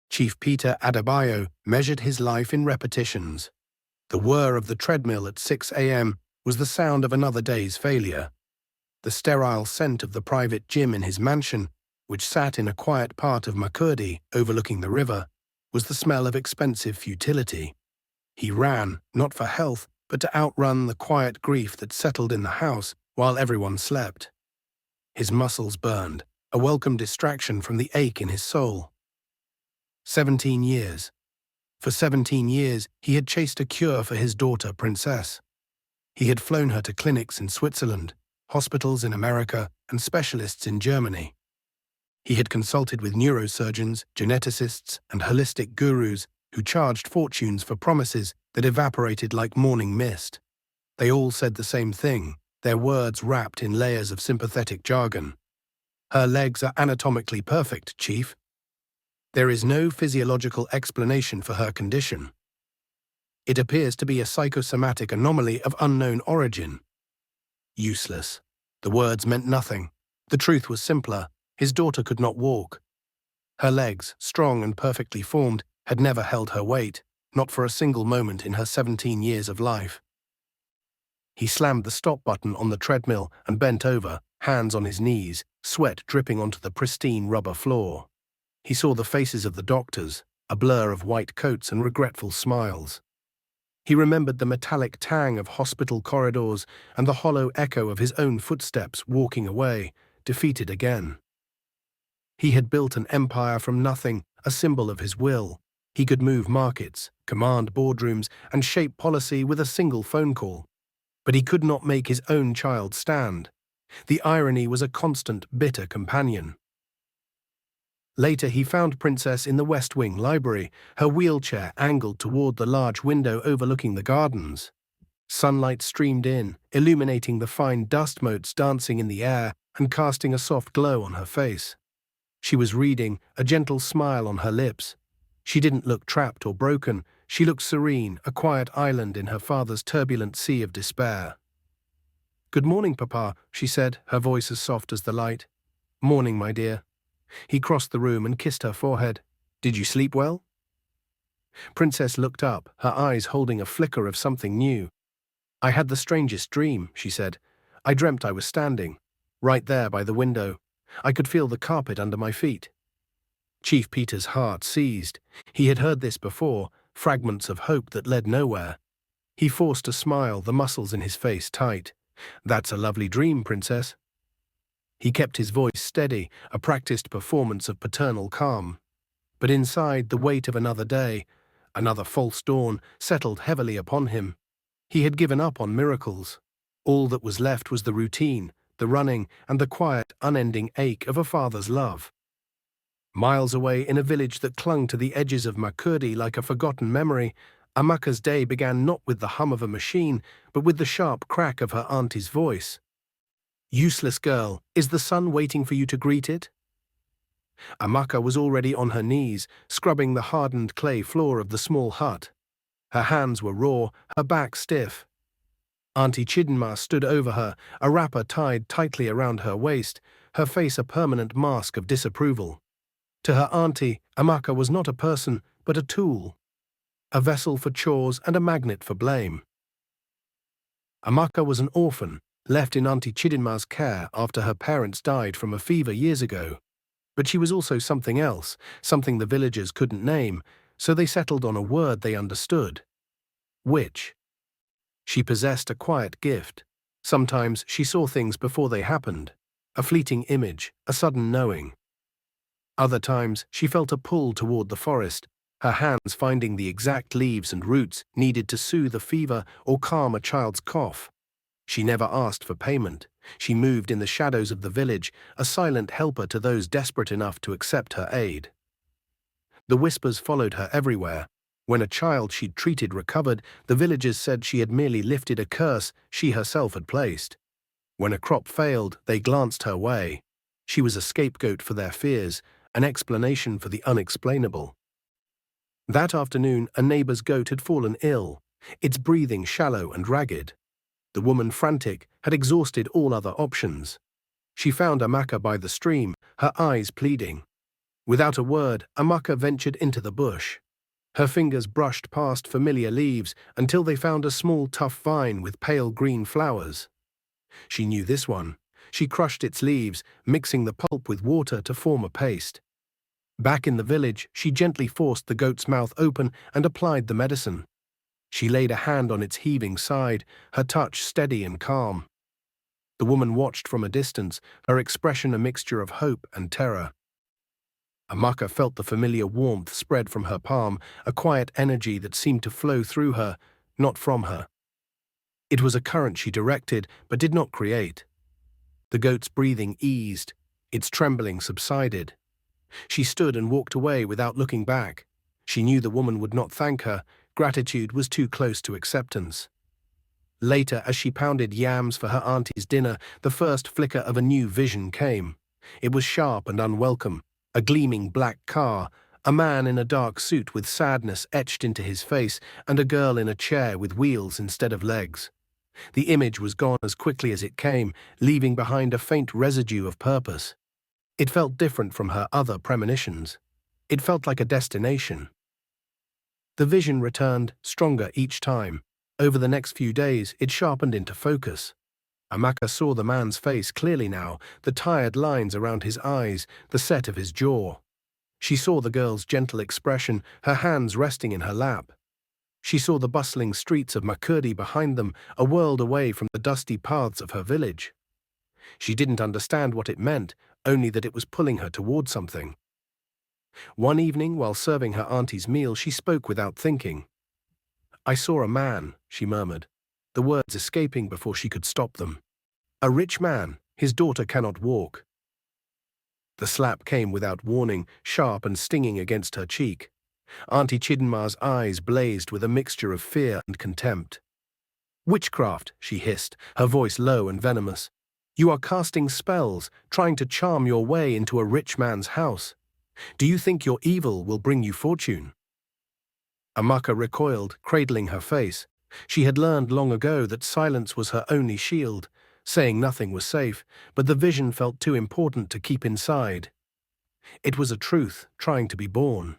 Chief Peter Adebayo measured his life in repetitions. The whir of the treadmill at 6 a.m. was the sound of another day's failure. The sterile scent of the private gym in his mansion, which sat in a quiet part of Makurdi overlooking the river, was the smell of expensive futility. He ran, not for health, but to outrun the quiet grief that settled in the house while everyone slept. His muscles burned, a welcome distraction from the ache in his soul. 17 years. For 17 years, he had chased a cure for his daughter, Princess. He had flown her to clinics in Switzerland, hospitals in America, and specialists in Germany. He had consulted with neurosurgeons, geneticists, and holistic gurus who charged fortunes for promises that evaporated like morning mist. They all said the same thing, their words wrapped in layers of sympathetic jargon. Her legs are anatomically perfect, Chief. There is no physiological explanation for her condition. It appears to be a psychosomatic anomaly of unknown origin. Useless. The words meant nothing. The truth was simpler. His daughter could not walk. Her legs, strong and perfectly formed, had never held her weight, not for a single moment in her 17 years of life. He slammed the stop button on the treadmill and bent over, hands on his knees, sweat dripping onto the pristine rubber floor. He saw the faces of the doctors, a blur of white coats and regretful smiles. He remembered the metallic tang of hospital corridors and the hollow echo of his own footsteps walking away, defeated again. He had built an empire from nothing, a symbol of his will. He could move markets, command boardrooms, and shape policy with a single phone call. But he could not make his own child stand. The irony was a constant, bitter companion. Later he found Princess in the West Wing library, her wheelchair angled toward the large window overlooking the gardens. Sunlight streamed in, illuminating the fine dust motes dancing in the air and casting a soft glow on her face. She was reading, a gentle smile on her lips. She didn't look trapped or broken. She looked serene, a quiet island in her father's turbulent sea of despair. "Good morning, Papa," she said, her voice as soft as the light. "Morning, my dear." He crossed the room and kissed her forehead. "Did you sleep well?" Princess looked up, her eyes holding a flicker of something new. "I had the strangest dream," she said. "I dreamt I was standing, right there by the window. I could feel the carpet under my feet." Chief Peter's heart seized. He had heard this before, fragments of hope that led nowhere. He forced a smile, the muscles in his face tight. "That's a lovely dream, Princess." He kept his voice steady, a practiced performance of paternal calm. But inside, the weight of another day, another false dawn, settled heavily upon him. He had given up on miracles. All that was left was the routine, the running, and the quiet, unending ache of a father's love. Miles away in a village that clung to the edges of Makurdi like a forgotten memory, Amaka's day began not with the hum of a machine, but with the sharp crack of her auntie's voice. "Useless girl, is the sun waiting for you to greet it?" Amaka was already on her knees, scrubbing the hardened clay floor of the small hut. Her hands were raw, her back stiff. Auntie Chidinma stood over her, a wrapper tied tightly around her waist, her face a permanent mask of disapproval. To her auntie, Amaka was not a person, but a tool. A vessel for chores and a magnet for blame. Amaka was an orphan, left in Auntie Chidinma's care after her parents died from a fever years ago. But she was also something else, something the villagers couldn't name, so they settled on a word they understood. Witch. She possessed a quiet gift. Sometimes she saw things before they happened, a fleeting image, a sudden knowing. Other times she felt a pull toward the forest, her hands finding the exact leaves and roots needed to soothe a fever or calm a child's cough. She never asked for payment. She moved in the shadows of the village, a silent helper to those desperate enough to accept her aid. The whispers followed her everywhere. When a child she'd treated recovered, the villagers said she had merely lifted a curse she herself had placed. When a crop failed, they glanced her way. She was a scapegoat for their fears, an explanation for the unexplainable. That afternoon, a neighbor's goat had fallen ill, its breathing shallow and ragged. The woman, frantic, had exhausted all other options. She found Amaka by the stream, her eyes pleading. Without a word, Amaka ventured into the bush. Her fingers brushed past familiar leaves until they found a small tough vine with pale green flowers. She knew this one. She crushed its leaves, mixing the pulp with water to form a paste. Back in the village, she gently forced the goat's mouth open and applied the medicine. She laid a hand on its heaving side, her touch steady and calm. The woman watched from a distance, her expression a mixture of hope and terror. Amaka felt the familiar warmth spread from her palm, a quiet energy that seemed to flow through her, not from her. It was a current she directed, but did not create. The goat's breathing eased, its trembling subsided. She stood and walked away without looking back. She knew the woman would not thank her. Gratitude was too close to acceptance. Later, as she pounded yams for her auntie's dinner, the first flicker of a new vision came. It was sharp and unwelcome. A gleaming black car, a man in a dark suit with sadness etched into his face, and a girl in a chair with wheels instead of legs. The image was gone as quickly as it came, leaving behind a faint residue of purpose. It felt different from her other premonitions. It felt like a destination. The vision returned, stronger each time. Over the next few days, it sharpened into focus. Amaka saw the man's face clearly now, the tired lines around his eyes, the set of his jaw. She saw the girl's gentle expression, her hands resting in her lap. She saw the bustling streets of Makurdi behind them, a world away from the dusty paths of her village. She didn't understand what it meant, only that it was pulling her toward something. One evening, while serving her auntie's meal, she spoke without thinking. "I saw a man," she murmured, the words escaping before she could stop them. "A rich man, his daughter cannot walk." The slap came without warning, sharp and stinging against her cheek. Auntie Chidinma's eyes blazed with a mixture of fear and contempt. "Witchcraft," she hissed, her voice low and venomous. "You are casting spells, trying to charm your way into a rich man's house. Do you think your evil will bring you fortune?" Amaka recoiled, cradling her face. She had learned long ago that silence was her only shield. Saying nothing was safe, but the vision felt too important to keep inside. It was a truth trying to be born.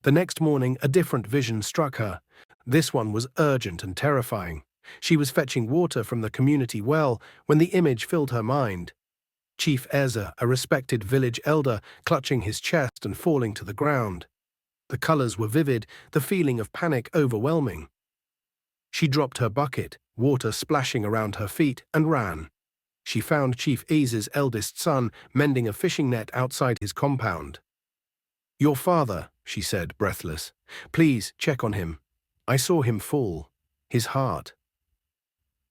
The next morning, a different vision struck her. This one was urgent and terrifying. She was fetching water from the community well when the image filled her mind. Chief Eza, a respected village elder, clutching his chest and falling to the ground. The colors were vivid, the feeling of panic overwhelming. She dropped her bucket, water splashing around her feet, and ran. She found Chief Eza's eldest son mending a fishing net outside his compound. "Your father," she said, breathless. "Please check on him. I saw him fall. His heart."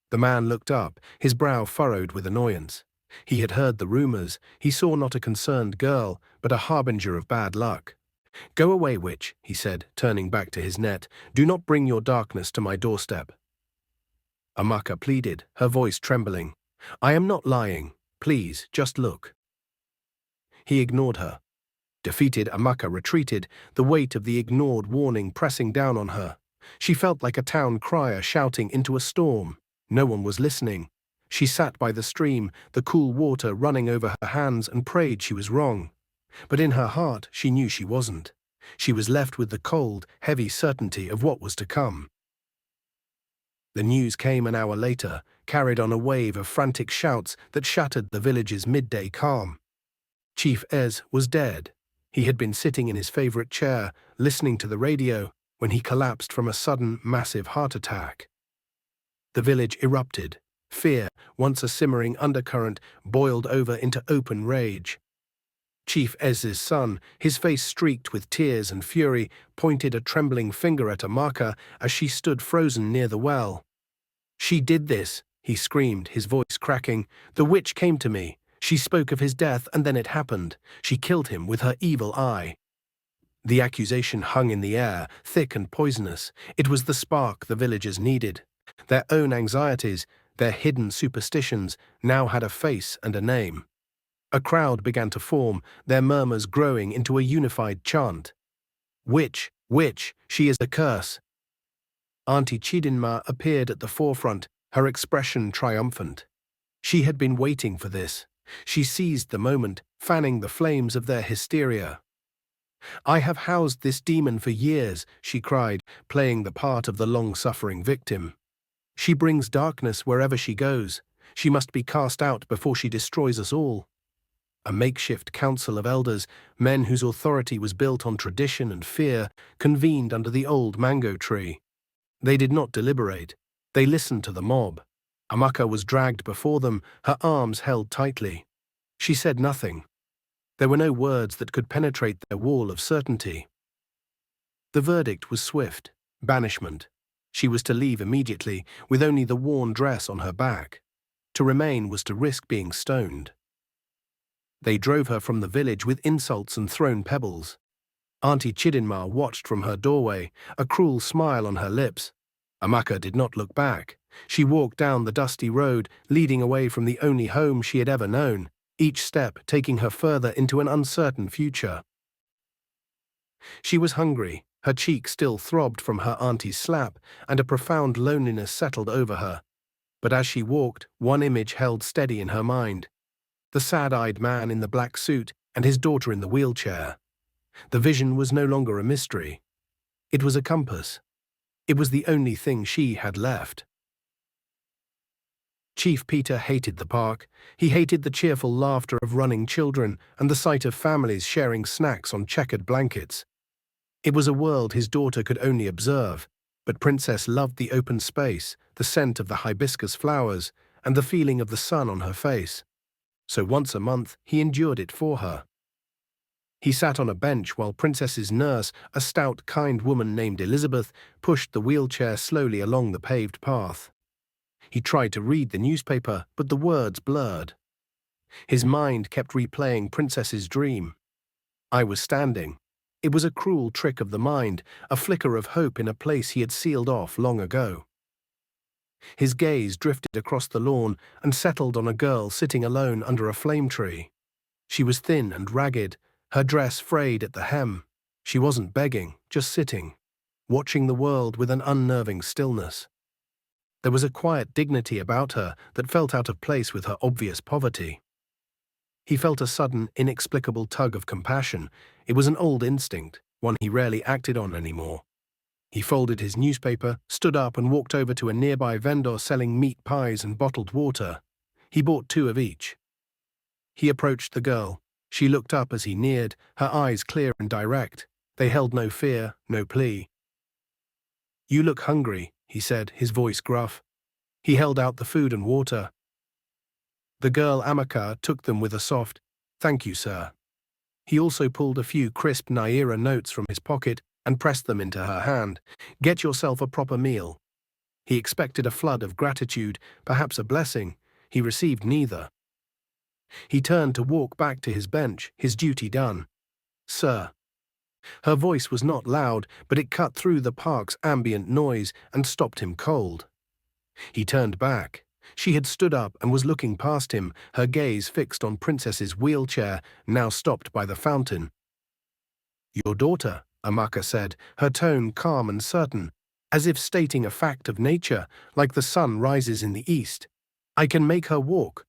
The man looked up, his brow furrowed with annoyance. He had heard the rumors. He saw not a concerned girl, but a harbinger of bad luck. "Go away, witch," he said, turning back to his net. "Do not bring your darkness to my doorstep." Amaka pleaded, her voice trembling. "I am not lying. Please, just look." He ignored her. Defeated, Amaka retreated, the weight of the ignored warning pressing down on her. She felt like a town crier shouting into a storm. No one was listening. She sat by the stream, the cool water running over her hands, and prayed she was wrong. But in her heart, she knew she wasn't. She was left with the cold, heavy certainty of what was to come. The news came an hour later, carried on a wave of frantic shouts that shattered the village's midday calm. Chief Ez was dead. He had been sitting in his favorite chair, listening to the radio, when he collapsed from a sudden, massive heart attack. The village erupted. Fear, once a simmering undercurrent, boiled over into open rage. Chief Ez's son, his face streaked with tears and fury, pointed a trembling finger at Amaka as she stood frozen near the well. "She did this," he screamed, his voice cracking. "The witch came to me. She spoke of his death, and then it happened. She killed him with her evil eye." The accusation hung in the air, thick and poisonous. It was the spark the villagers needed. Their own anxieties, their hidden superstitions, now had a face and a name. A crowd began to form, their murmurs growing into a unified chant. "Witch, witch, she is a curse." Auntie Chidinma appeared at the forefront, her expression triumphant. She had been waiting for this. She seized the moment, fanning the flames of their hysteria. "I have housed this demon for years," she cried, playing the part of the long-suffering victim. "She brings darkness wherever she goes. She must be cast out before she destroys us all." A makeshift council of elders, men whose authority was built on tradition and fear, convened under the old mango tree. They did not deliberate. They listened to the mob. Amaka was dragged before them, her arms held tightly. She said nothing. There were no words that could penetrate their wall of certainty. The verdict was swift: banishment. She was to leave immediately, with only the worn dress on her back. To remain was to risk being stoned. They drove her from the village with insults and thrown pebbles. Auntie Chidinma watched from her doorway, a cruel smile on her lips. Amaka did not look back. She walked down the dusty road, leading away from the only home she had ever known, each step taking her further into an uncertain future. She was hungry, her cheek still throbbed from her auntie's slap, and a profound loneliness settled over her. But as she walked, one image held steady in her mind: the sad-eyed man in the black suit and his daughter in the wheelchair. The vision was no longer a mystery. It was a compass. It was the only thing she had left. Chief Peter hated the park. He hated the cheerful laughter of running children and the sight of families sharing snacks on checkered blankets. It was a world his daughter could only observe, but Princess loved the open space, the scent of the hibiscus flowers, and the feeling of the sun on her face. So once a month he endured it for her. He sat on a bench while Princess's nurse, a stout, kind woman named Elizabeth, pushed the wheelchair slowly along the paved path. He tried to read the newspaper, but the words blurred. His mind kept replaying Princess's dream. I was standing. It was a cruel trick of the mind, a flicker of hope in a place he had sealed off long ago. His gaze drifted across the lawn and settled on a girl sitting alone under a flame tree. She was thin and ragged, her dress frayed at the hem. She wasn't begging, just sitting, watching the world with an unnerving stillness. There was a quiet dignity about her that felt out of place with her obvious poverty. He felt a sudden, inexplicable tug of compassion. It was an old instinct, one he rarely acted on anymore. He folded his newspaper, stood up and walked over to a nearby vendor selling meat pies and bottled water. He bought 2 of each. He approached the girl. She looked up as he neared, her eyes clear and direct. They held no fear, no plea. "You look hungry," he said, his voice gruff. He held out the food and water. The girl Amaka took them with a soft, "Thank you, sir." He also pulled a few crisp Naira notes from his pocket and pressed them into her hand. "Get yourself a proper meal." He expected a flood of gratitude, perhaps a blessing. He received neither. He turned to walk back to his bench, his duty done. "Sir." Her voice was not loud, but it cut through the park's ambient noise and stopped him cold. He turned back. She had stood up and was looking past him, her gaze fixed on Princess's wheelchair, now stopped by the fountain. "Your daughter," Amaka said, her tone calm and certain, as if stating a fact of nature, like the sun rises in the east. "I can make her walk."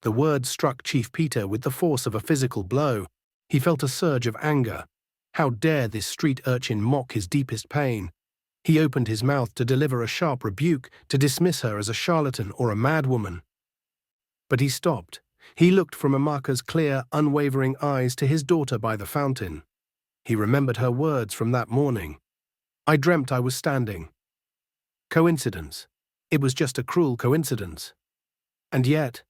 The words struck Chief Peter with the force of a physical blow. He felt a surge of anger. How dare this street urchin mock his deepest pain? He opened his mouth to deliver a sharp rebuke, to dismiss her as a charlatan or a madwoman. But he stopped. He looked from Amaka's clear, unwavering eyes to his daughter by the fountain. He remembered her words from that morning. "I dreamt I was standing." Coincidence. It was just a cruel coincidence. And yet,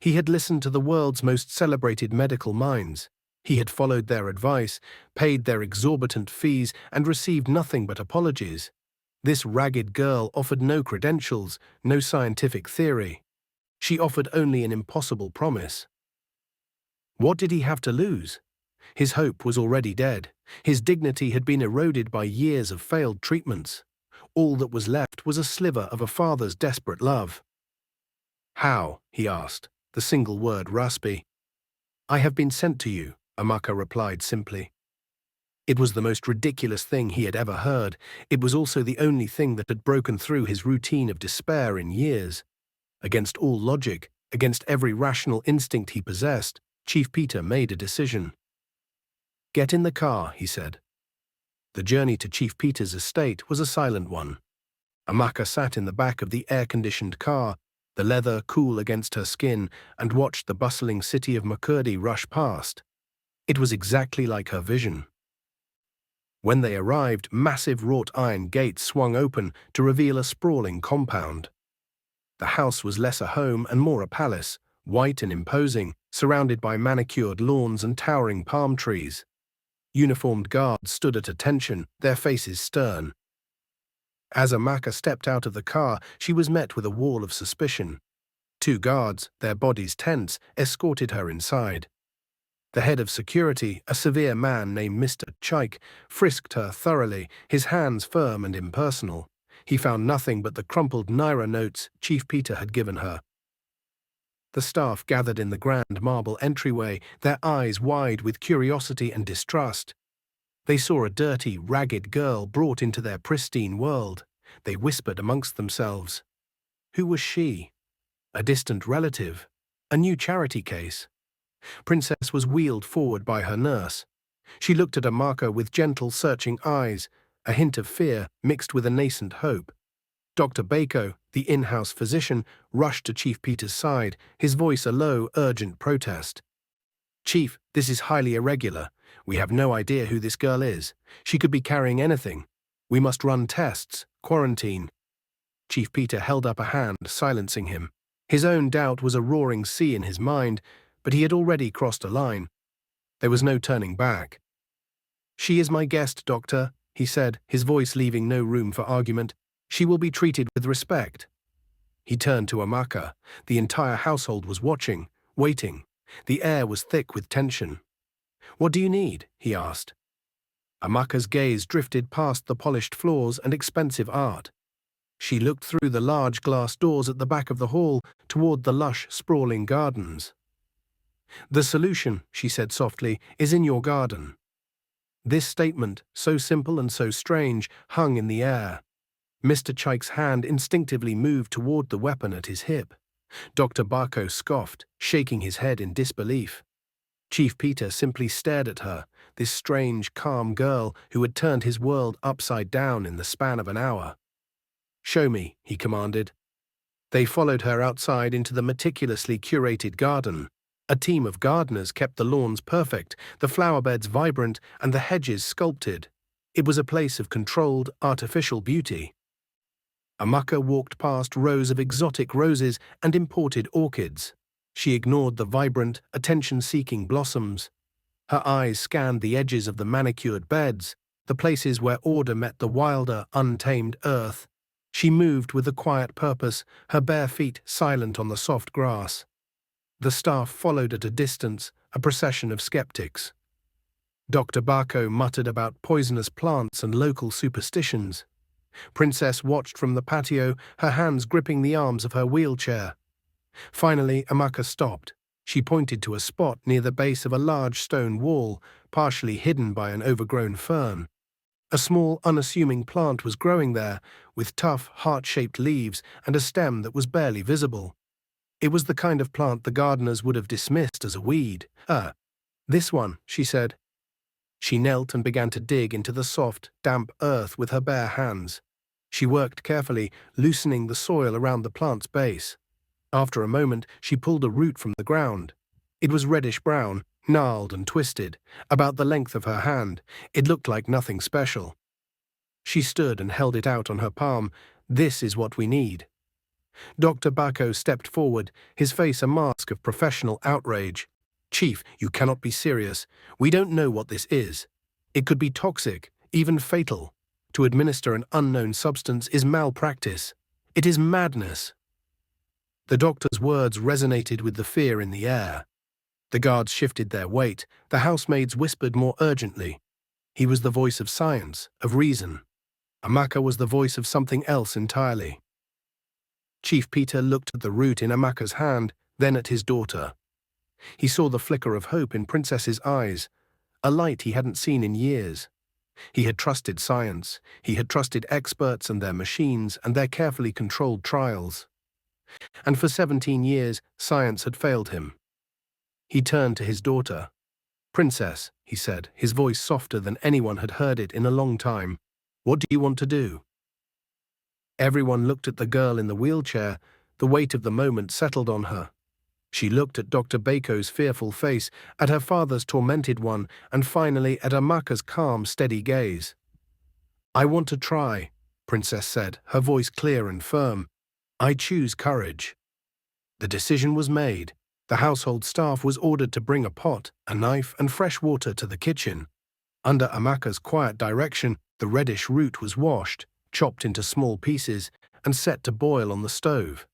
he had listened to the world's most celebrated medical minds. He had followed their advice, paid their exorbitant fees, and received nothing but apologies. This ragged girl offered no credentials, no scientific theory. She offered only an impossible promise. What did he have to lose? His hope was already dead. His dignity had been eroded by years of failed treatments. All that was left was a sliver of a father's desperate love. "How?" he asked, the single word raspy. "I have been sent to you," Amaka replied simply. It was the most ridiculous thing he had ever heard. It was also the only thing that had broken through his routine of despair in years. Against all logic, Against every rational instinct he possessed, Chief Peter made a decision. "Get in the car," he said. The journey to Chief Peter's estate was a silent one. Amaka sat in the back of the air-conditioned car, the leather cool against her skin, and watched the bustling city of Makurdi rush past. It was exactly like her vision. When they arrived, massive wrought iron gates swung open to reveal a sprawling compound. The house was less a home and more a palace, white and imposing, surrounded by manicured lawns and towering palm trees. Uniformed guards stood at attention, their faces stern. As Amaka stepped out of the car, she was met with a wall of suspicion. 2 guards, their bodies tense, escorted her inside. The head of security, a severe man named Mr. Chaik, frisked her thoroughly, his hands firm and impersonal. He found nothing but the crumpled naira notes Chief Peter had given her. The staff gathered in the grand marble entryway, their eyes wide with curiosity and distrust. They saw a dirty, ragged girl brought into their pristine world. They whispered amongst themselves. Who was she? A distant relative? A new charity case? Princess was wheeled forward by her nurse. She looked at Amaka with gentle, searching eyes, a hint of fear mixed with a nascent hope. Dr. Bako, the in-house physician, rushed to Chief Peter's side, his voice a low, urgent protest. "Chief, this is highly irregular. We have no idea who this girl is. She could be carrying anything. We must run tests, quarantine." Chief Peter held up a hand, silencing him. His own doubt was a roaring sea in his mind, but he had already crossed a line. There was no turning back. "She is my guest, doctor," he said, his voice leaving no room for argument. "She will be treated with respect." He turned to Amaka. The entire household was watching, waiting. The air was thick with tension. "What do you need?" he asked. Amaka's gaze drifted past the polished floors and expensive art. She looked through the large glass doors at the back of the hall toward the lush, sprawling gardens. "The solution," she said softly, "is in your garden." This statement, so simple and so strange, hung in the air. Mr. Chaik's hand instinctively moved toward the weapon at his hip. Dr. Bako scoffed, shaking his head in disbelief. Chief Peter simply stared at her, this strange, calm girl who had turned his world upside down in the span of an hour. "Show me," he commanded. They followed her outside into the meticulously curated garden. A team of gardeners kept the lawns perfect, the flower beds vibrant, and the hedges sculpted. It was a place of controlled, artificial beauty. Amaka walked past rows of exotic roses and imported orchids. She ignored the vibrant, attention-seeking blossoms. Her eyes scanned the edges of the manicured beds, the places where order met the wilder, untamed earth. She moved with a quiet purpose, her bare feet silent on the soft grass. The staff followed at a distance, a procession of skeptics. Dr. Bako muttered about poisonous plants and local superstitions. Princess watched from the patio, her hands gripping the arms of her wheelchair. Finally, Amaka stopped. She pointed to a spot near the base of a large stone wall, partially hidden by an overgrown fern. A small, unassuming plant was growing there, with tough, heart-shaped leaves and a stem that was barely visible. It was the kind of plant the gardeners would have dismissed as a weed. This one," she said. She knelt and began to dig into the soft, damp earth with her bare hands. She worked carefully, loosening the soil around the plant's base. After a moment, she pulled a root from the ground. It was reddish-brown, gnarled and twisted, about the length of her hand. It looked like nothing special. She stood and held it out on her palm. "This is what we need." Dr. Bako stepped forward, his face a mask of professional outrage. "Chief, you cannot be serious. We don't know what this is. It could be toxic, even fatal. To administer an unknown substance is malpractice. It is madness." The doctor's words resonated with the fear in the air. The guards shifted their weight, the housemaids whispered more urgently. He was the voice of science, of reason. Amaka was the voice of something else entirely. Chief Peter looked at the root in Amaka's hand, then at his daughter. He saw the flicker of hope in Princess's eyes, a light he hadn't seen in years. He had trusted science, he had trusted experts and their machines and their carefully controlled trials. And for 17 years, science had failed him. He turned to his daughter. "Princess," he said, his voice softer than anyone had heard it in a long time, "what do you want to do?" Everyone looked at the girl in the wheelchair. The weight of the moment settled on her. She looked at Dr. Bako's fearful face, at her father's tormented one, and finally at Amaka's calm, steady gaze. "I want to try," Princess said, her voice clear and firm. "I choose courage." The decision was made. The household staff was ordered to bring a pot, a knife, and fresh water to the kitchen. Under Amaka's quiet direction, the reddish root was washed, chopped into small pieces, and set to boil on the stove.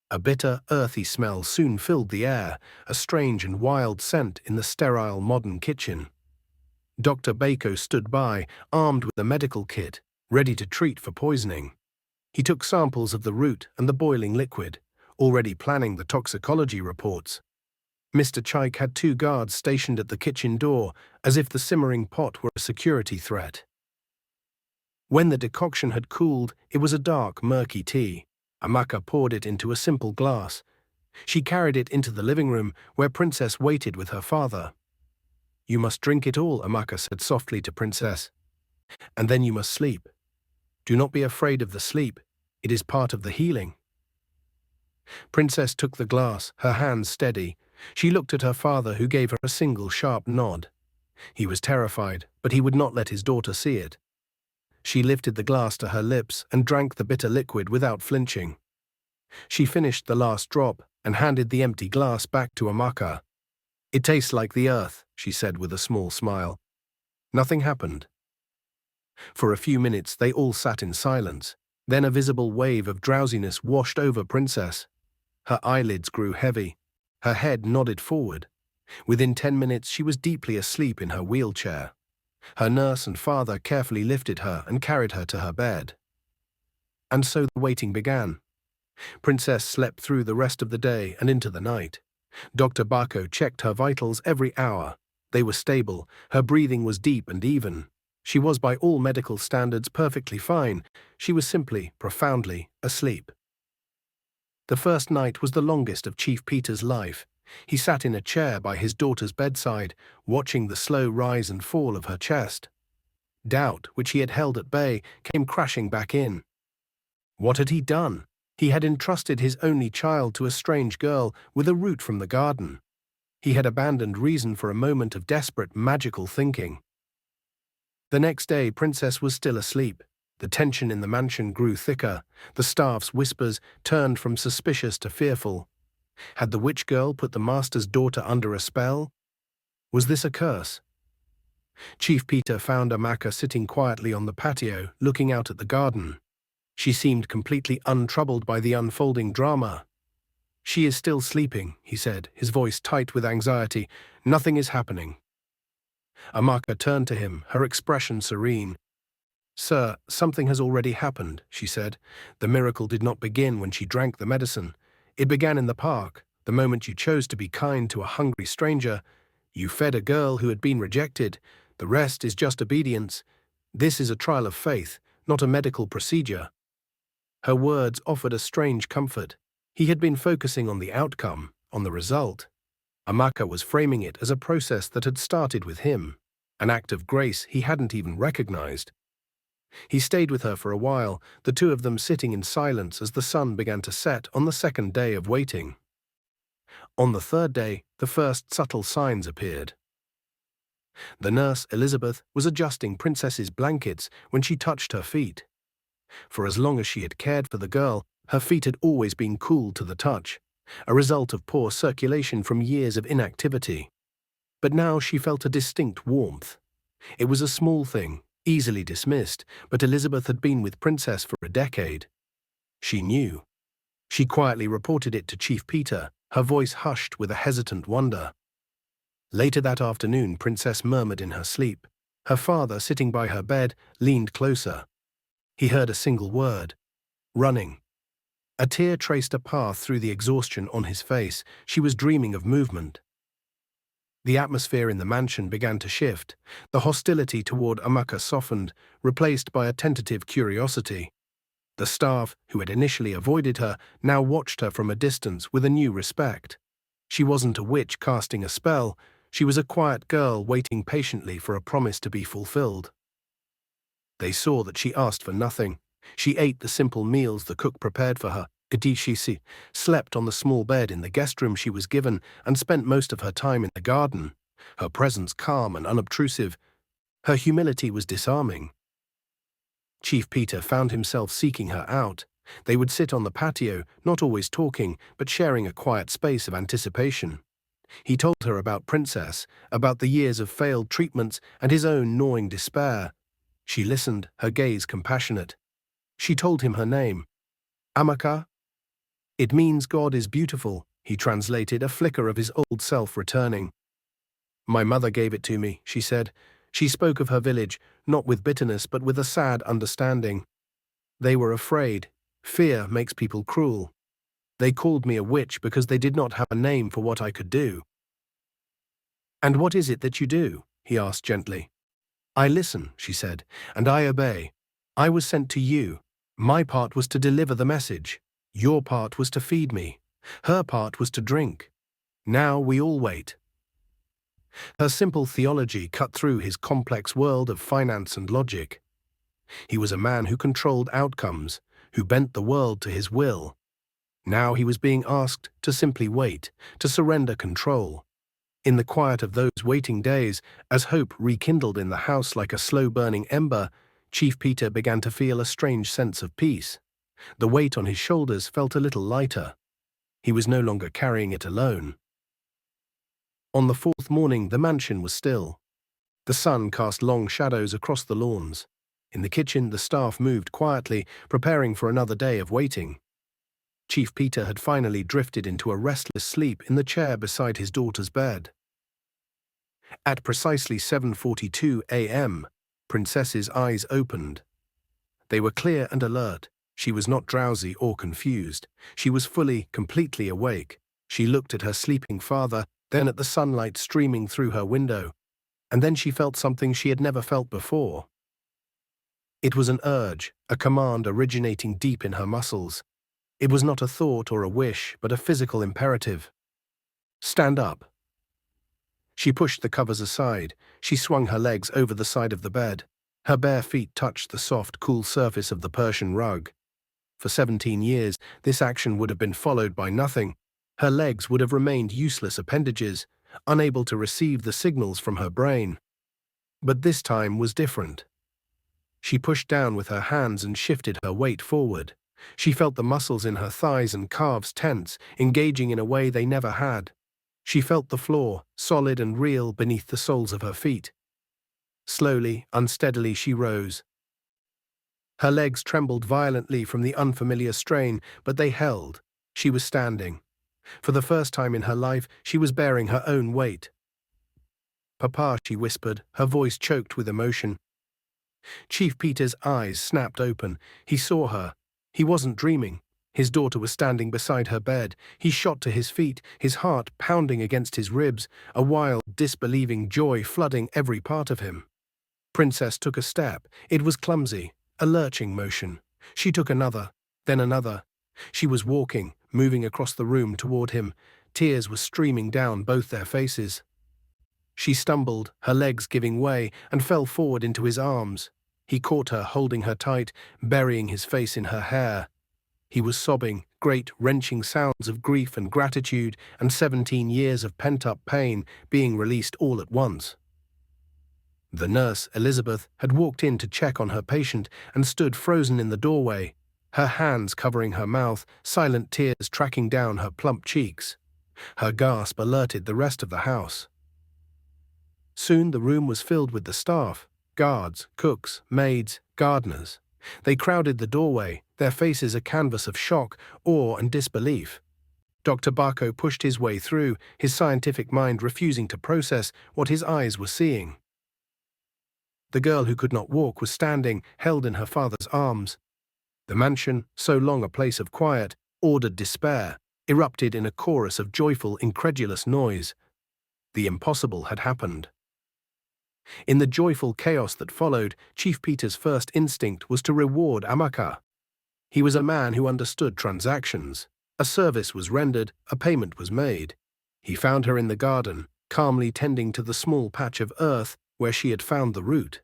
A bitter, earthy smell soon filled the air, a strange and wild scent in the sterile modern kitchen. Dr. Bako stood by, armed with a medical kit, ready to treat for poisoning. He took samples of the root and the boiling liquid, already planning the toxicology reports. Mr. Chaik had 2 guards stationed at the kitchen door, as if the simmering pot were a security threat. When the decoction had cooled, it was a dark, murky tea. Amaka poured it into a simple glass. She carried it into the living room, where Princess waited with her father. "You must drink it all," Amaka said softly to Princess. "And then you must sleep. Do not be afraid of the sleep. It is part of the healing." Princess took the glass, her hands steady. She looked at her father, who gave her a single sharp nod. He was terrified, but he would not let his daughter see it. She lifted the glass to her lips and drank the bitter liquid without flinching. She finished the last drop and handed the empty glass back to Amaka. "It tastes like the earth," she said with a small smile. Nothing happened. For a few minutes they all sat in silence. Then a visible wave of drowsiness washed over Princess. Her eyelids grew heavy. Her head nodded forward. Within 10 minutes she was deeply asleep in her wheelchair. Her nurse and father carefully lifted her and carried her to her bed. And so the waiting began. Princess slept through the rest of the day and into the night. Dr. Bako checked her vitals every hour. They were stable. Her breathing was deep and even. She was by all medical standards perfectly fine. She was simply, profoundly asleep. The first night was the longest of Chief Peter's life. He sat in a chair by his daughter's bedside, watching the slow rise and fall of her chest. Doubt, which he had held at bay, came crashing back in. What had he done? He had entrusted his only child to a strange girl with a root from the garden. He had abandoned reason for a moment of desperate, magical thinking. The next day, Princess was still asleep. The tension in the mansion grew thicker. The staff's whispers turned from suspicious to fearful. Had the witch girl put the master's daughter under a spell? Was this a curse? Chief Peter found Amaka sitting quietly on the patio, looking out at the garden. She seemed completely untroubled by the unfolding drama. "She is still sleeping," he said, his voice tight with anxiety. "Nothing is happening." Amaka turned to him, her expression serene. "Sir, something has already happened," she said. "The miracle did not begin when she drank the medicine. It began in the park, the moment you chose to be kind to a hungry stranger. You fed a girl who had been rejected. The rest is just obedience. This is a trial of faith, not a medical procedure." Her words offered a strange comfort. He had been focusing on the outcome, on the result. Amaka was framing it as a process that had started with him, an act of grace he hadn't even recognized. He stayed with her for a while, the two of them sitting in silence as the sun began to set on the second day of waiting. On the third day, the first subtle signs appeared. The nurse, Elizabeth, was adjusting Princess's blankets when she touched her feet. For as long as she had cared for the girl, her feet had always been cool to the touch, a result of poor circulation from years of inactivity. But now she felt a distinct warmth. It was a small thing, easily dismissed, but Elizabeth had been with Princess for a decade. She knew. She quietly reported it to Chief Peter, her voice hushed with a hesitant wonder. Later that afternoon, Princess murmured in her sleep. Her father, sitting by her bed, leaned closer. He heard a single word: running. A tear traced a path through the exhaustion on his face. She was dreaming of movement. The atmosphere in the mansion began to shift. The hostility toward Amaka softened, replaced by a tentative curiosity. The staff, who had initially avoided her, now watched her from a distance with a new respect. She wasn't a witch casting a spell, she was a quiet girl waiting patiently for a promise to be fulfilled. They saw that she asked for nothing. She ate the simple meals the cook prepared for her, she slept on the small bed in the guest room she was given, and spent most of her time in the garden, her presence calm and unobtrusive. Her humility was disarming. Chief Peter found himself seeking her out. They would sit on the patio, not always talking, but sharing a quiet space of anticipation. He told her about Princess, about the years of failed treatments and his own gnawing despair. She listened, her gaze compassionate. She told him her name. Amaka? It means God is beautiful, he translated, a flicker of his old self returning. My mother gave it to me, she said. She spoke of her village, not with bitterness but with a sad understanding. They were afraid. Fear makes people cruel. They called me a witch because they did not have a name for what I could do. And what is it that you do? He asked gently. I listen, she said, and I obey. I was sent to you. My part was to deliver the message. Your part was to feed me. Her part was to drink. Now we all wait. Her simple theology cut through his complex world of finance and logic. He was a man who controlled outcomes, who bent the world to his will. Now he was being asked to simply wait, to surrender control. In the quiet of those waiting days, as hope rekindled in the house like a slow-burning ember, Chief Peter began to feel a strange sense of peace. The weight on his shoulders felt a little lighter. He was no longer carrying it alone. On the fourth morning, the mansion was still. The sun cast long shadows across the lawns. In the kitchen, the staff moved quietly, preparing for another day of waiting. Chief Peter had finally drifted into a restless sleep in the chair beside his daughter's bed. At precisely 7:42 a.m., Princess's eyes opened. They were clear and alert. She was not drowsy or confused. She was fully, completely awake. She looked at her sleeping father, then at the sunlight streaming through her window, and then she felt something she had never felt before. It was an urge, a command originating deep in her muscles. It was not a thought or a wish, but a physical imperative. Stand up. She pushed the covers aside. She swung her legs over the side of the bed. Her bare feet touched the soft, cool surface of the Persian rug. For 17 years, this action would have been followed by nothing. Her legs would have remained useless appendages, unable to receive the signals from her brain. But this time was different. She pushed down with her hands and shifted her weight forward. She felt the muscles in her thighs and calves tense, engaging in a way they never had. She felt the floor, solid and real, beneath the soles of her feet. Slowly, unsteadily, she rose. Her legs trembled violently from the unfamiliar strain, but they held. She was standing. For the first time in her life, she was bearing her own weight. Papa, she whispered, her voice choked with emotion. Chief Peter's eyes snapped open. He saw her. He wasn't dreaming. His daughter was standing beside her bed. He shot to his feet, his heart pounding against his ribs, a wild, disbelieving joy flooding every part of him. Princess took a step. It was clumsy, a lurching motion. She took another, then another. She was walking, moving across the room toward him. Tears were streaming down both their faces. She stumbled, her legs giving way, and fell forward into his arms. He caught her, holding her tight, burying his face in her hair. He was sobbing, great, wrenching sounds of grief and gratitude, and 17 years of pent-up pain being released all at once. The nurse, Elizabeth, had walked in to check on her patient and stood frozen in the doorway, her hands covering her mouth, silent tears tracking down her plump cheeks. Her gasp alerted the rest of the house. Soon the room was filled with the staff, guards, cooks, maids, gardeners. They crowded the doorway, their faces a canvas of shock, awe, and disbelief. Dr. Barco pushed his way through, his scientific mind refusing to process what his eyes were seeing. The girl who could not walk was standing, held in her father's arms. The mansion, so long a place of quiet, ordered despair, erupted in a chorus of joyful, incredulous noise. The impossible had happened. In the joyful chaos that followed, Chief Peter's first instinct was to reward Amaka. He was a man who understood transactions. A service was rendered, a payment was made. He found her in the garden, calmly tending to the small patch of earth where she had found the root.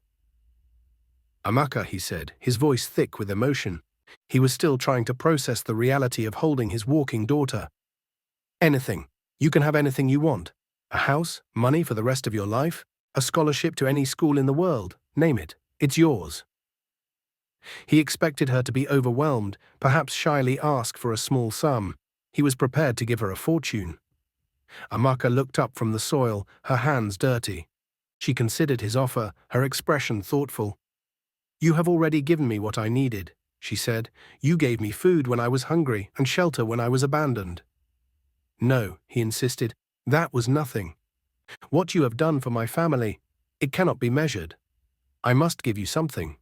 "Amaka," he said, his voice thick with emotion. He was still trying to process the reality of holding his walking daughter. "Anything. You can have anything you want. A house, money for the rest of your life, a scholarship to any school in the world. Name it. It's yours." He expected her to be overwhelmed, perhaps shyly ask for a small sum. He was prepared to give her a fortune. Amaka looked up from the soil, her hands dirty. She considered his offer, her expression thoughtful. "You have already given me what I needed," she said. "You gave me food when I was hungry and shelter when I was abandoned." "No," he insisted, "that was nothing. What you have done for my family, it cannot be measured. I must give you something."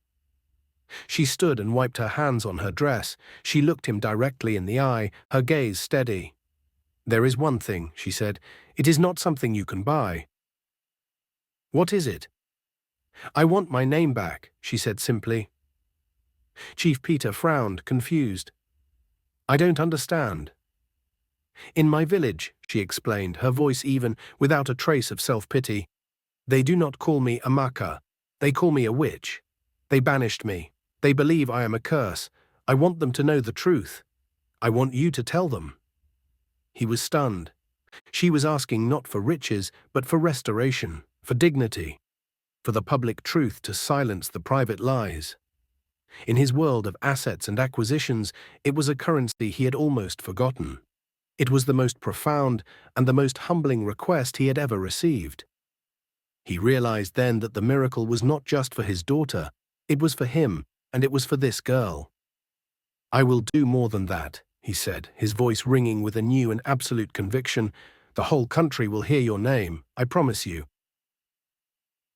She stood and wiped her hands on her dress. She looked him directly in the eye, her gaze steady. "There is one thing," she said. "It is not something you can buy." "What is it?" "I want my name back," she said simply. Chief Peter frowned, confused. "I don't understand." "In my village," she explained, her voice even, without a trace of self-pity, "they do not call me Amaka. They call me a witch. They banished me. They believe I am a curse. I want them to know the truth. I want you to tell them." He was stunned. She was asking not for riches, but for restoration, for dignity, for the public truth to silence the private lies. In his world of assets and acquisitions, it was a currency he had almost forgotten. It was the most profound and the most humbling request he had ever received. He realized then that the miracle was not just for his daughter, it was for him, and it was for this girl. "I will do more than that," he said, his voice ringing with a new and absolute conviction. "The whole country will hear your name, I promise you."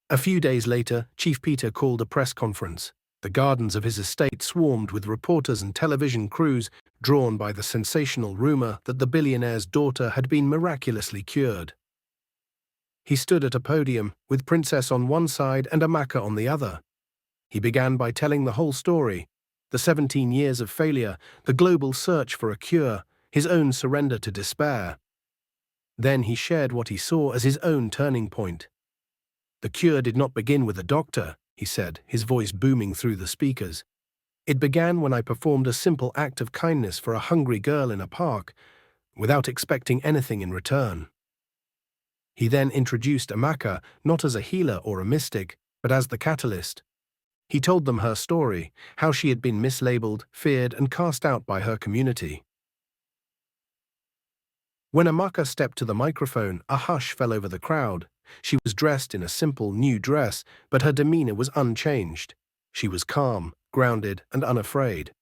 A few days later, Chief Peter called a press conference. The gardens of his estate swarmed with reporters and television crews drawn by the sensational rumor that the billionaire's daughter had been miraculously cured. He stood at a podium, with Princess on one side and Amaka on the other. He began by telling the whole story: the 17 years of failure, the global search for a cure, his own surrender to despair. Then he shared what he saw as his own turning point. "The cure did not begin with a doctor," he said, his voice booming through the speakers. "It began when I performed a simple act of kindness for a hungry girl in a park, without expecting anything in return." He then introduced Amaka not as a healer or a mystic, but as the catalyst. He told them her story, how she had been mislabeled, feared, and cast out by her community. When Amaka stepped to the microphone, a hush fell over the crowd. She was dressed in a simple, new dress, but her demeanor was unchanged. She was calm, grounded, and unafraid.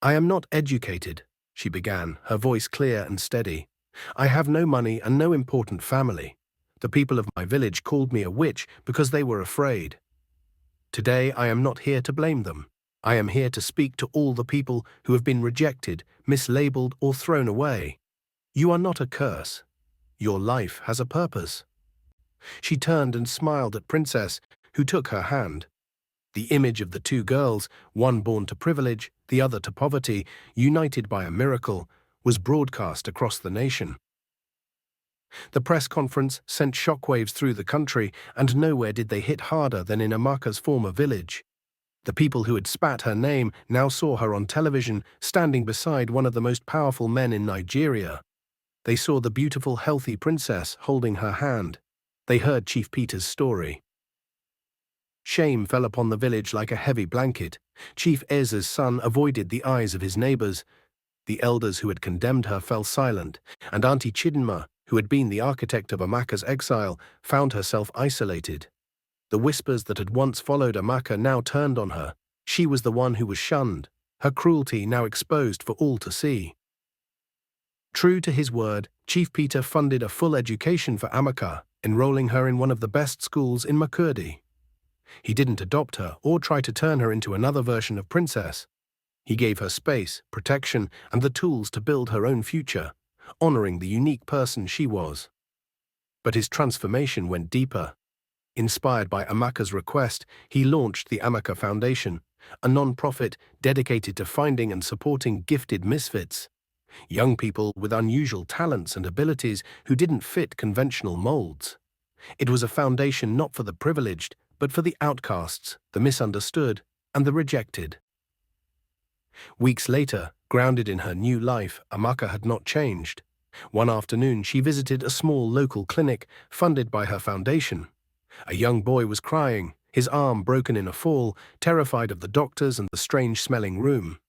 "I am not educated," she began, her voice clear and steady. "I have no money and no important family. The people of my village called me a witch because they were afraid. Today I am not here to blame them. I am here to speak to all the people who have been rejected, mislabeled, or thrown away. You are not a curse. Your life has a purpose." She turned and smiled at Princess, who took her hand. The image of the two girls, one born to privilege, the other to poverty, united by a miracle, was broadcast across the nation. The press conference sent shockwaves through the country, and nowhere did they hit harder than in Amaka's former village. The people who had spat her name now saw her on television, standing beside one of the most powerful men in Nigeria. They saw the beautiful, healthy princess holding her hand. They heard Chief Peter's story. Shame fell upon the village like a heavy blanket. Chief Eze's son avoided the eyes of his neighbors. The elders who had condemned her fell silent, and Auntie Chidinma, who had been the architect of Amaka's exile, found herself isolated. The whispers that had once followed Amaka now turned on her. She was the one who was shunned, her cruelty now exposed for all to see. True to his word, Chief Peter funded a full education for Amaka, enrolling her in one of the best schools in Makurdi. He didn't adopt her or try to turn her into another version of Princess. He gave her space, protection, and the tools to build her own future, honoring the unique person she was. But his transformation went deeper. Inspired by Amaka's request, he launched the Amaka Foundation, a non-profit dedicated to finding and supporting gifted misfits, young people with unusual talents and abilities who didn't fit conventional molds. It was a foundation not for the privileged, but for the outcasts, the misunderstood, and the rejected. Weeks later, grounded in her new life, Amaka had not changed. One afternoon, she visited a small local clinic funded by her foundation. A young boy was crying, his arm broken in a fall, terrified of the doctors and the strange-smelling room.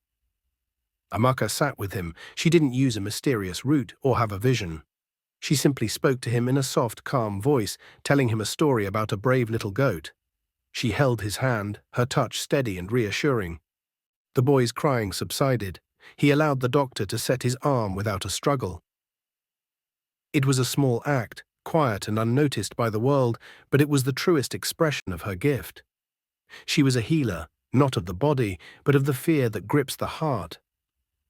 Amaka sat with him. She didn't use a mysterious route or have a vision. She simply spoke to him in a soft, calm voice, telling him a story about a brave little goat. She held his hand, her touch steady and reassuring. The boy's crying subsided. He allowed the doctor to set his arm without a struggle. It was a small act, quiet and unnoticed by the world, but it was the truest expression of her gift. She was a healer, not of the body, but of the fear that grips the heart.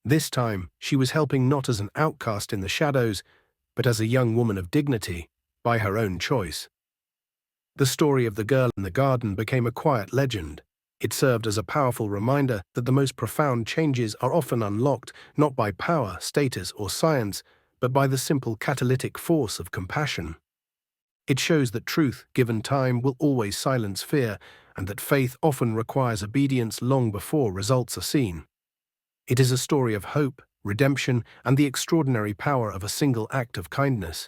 This time, she was helping not as an outcast in the shadows, but as a young woman of dignity, by her own choice. The story of the girl in the garden became a quiet legend. It served as a powerful reminder that the most profound changes are often unlocked not by power, status, or science, but by the simple catalytic force of compassion. It shows that truth, given time, will always silence fear, and that faith often requires obedience long before results are seen. It is a story of hope, redemption, and the extraordinary power of a single act of kindness.